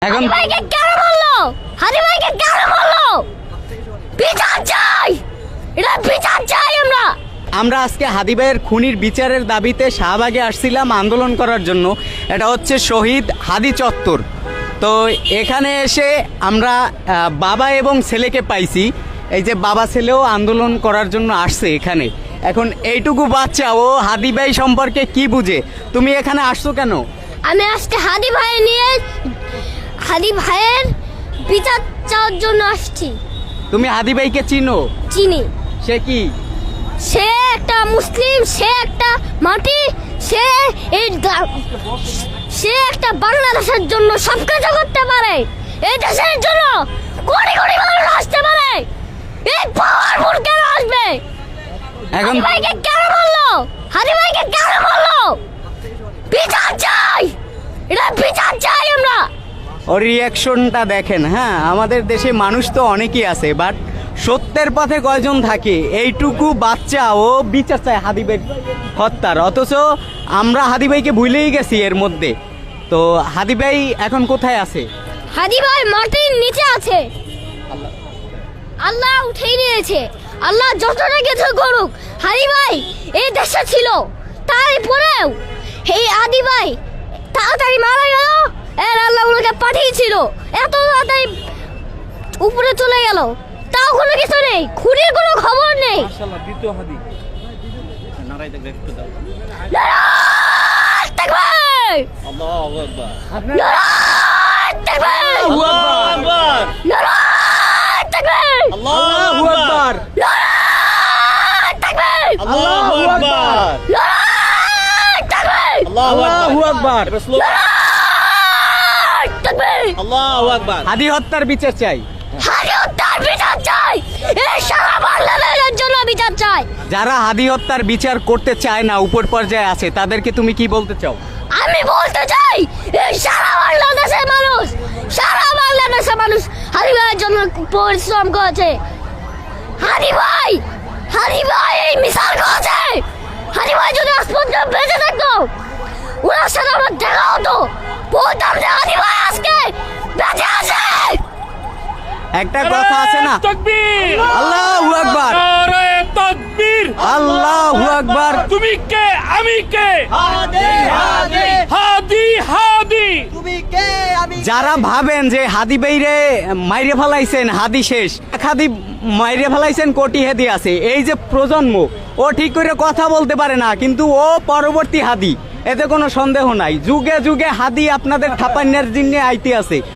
এখন ভাইকে কেন বললো? হাদি ভাইকে কেন বললো? বিচার চাই, এটা বিচার চাই আমরা। আমরা আজকে হাদি ভাইয়ের খুনির বিচারের দাবিতে শাহবাগে আসছিলাম আন্দোলন করার জন্য। এটা হচ্ছে শহীদ হাদি চত্বর। তো এখানে এসে আমরা বাবা এবং ছেলেকে পাইছি। এই যে বাবা ছেলেও আন্দোলন করার জন্য আসছে এখানে। এখন এইটুকু বাচ্চা ও হাদি ভাই সম্পর্কে কি বুঝে? তুমি এখানে আসছো কেন? আমি আজকে হাদি ভাইয়ের বিচার চাওয়ার জন্য আসছি। তুমি হাদি ভাইকে চিনো? চিনি। সে কি? সে একটা মুসলিম, সে একটা মাটি, সে একটা বাংলাদেশের জন্য সব কিছু করতে পারে। এই দেশের জন্য কোটি কোটি মানুষ আসতে পারে। এই পাওয়ারফুল কেন আসবে? এখন হাদি ভাইকে কেন বললো? হাদি ভাইকে কেন বললো? বিচার চাই, এটা বিচার চাই আমরা। ওর রিয়াকশনটা দেখেন। হ্যাঁ, আমাদের দেশে মানুষ তো অনেকেই আছে, বাট সত্যের পথে কয়জন থাকে? এইটুকু বাচ্চা ও বিচার চায় হাদি ভাই হত্যার, অথচ আমরা হাদি ভাইকে ভুলেই গেছি এর মধ্যে। তো হাদি ভাই এখন কোথায় আছে? হাদি ভাই মাটির নিচে আছে। আল্লাহ উঠেই নিয়েছে। আল্লাহ যতটা কিছু করুক, হাদি ভাই এই দেশে ছিল, তারপরেও এই হাদি ভাই তাড়াতাড়ি মারা গেল। এর আল্লাহ ওনাকে পাঠিয়েছিল, এত তাড়াতাড়ি উপরে চলে গেল, তাও কোনো কিছু নেই, খুনির কোনো খবর নেই। নারায়ে তাকবীর! নারায়ে তাকবীর! নারায়ে তাকবীর! আল্লাহু আকবার! নারায়ে তাকবীর! আল্লাহু আকবার! নারায়ে তাকবীর! আল্লাহু আকবার! নারায়ে তাকবীর! আল্লাহু আকবার। হাদি হত্যার বিচার চাই। হাদি হত্যার বিচার চাই। এই সারা বাংলাদেশের জন্য বিচার চাই। যারা হাদি হত্যার বিচার করতে চায় না, উপর পর্যায়ে আছে, তাদেরকে তুমি কি বলতে চাও? আমি বলতে চাই, এই সারা বাংলাদেশের মানুষ হাদি ভাইয়ের জন্য পরিশ্রম করেছে। হাদি ভাই এই মিশাল করেছে। হাদি ভাই যদি আজ পর্যন্ত বেঁচে থাকতো, ওনার সাথে আমার দেখা হতো, বলতাম যে হাদি ভাই আজকে বেঁচে আছে। একটা কথা আছে না, তাকবীর! আল্লাহু আকবার! নারায়ে তাকবীর! আল্লাহু আকবার! তুমি কে, আমি কে? হাদি হাদি! যারা ভাবেন যে হাদি ভাইরে মাইরে ফেলাইছেন, হাদি শেষ, এক হাদি মাইরে ফেলাইছেন, কোটি হাদি আছে। এই যে প্রজন্ম, ও ঠিক করে কথা বলতে পারে না, কিন্তু ও পরবর্তী হাদি, এতে কোনো সন্দেহ নাই। যুগে যুগে হাদি আপনাদের ঠাপান্যার জিন্নে আইতে আছে।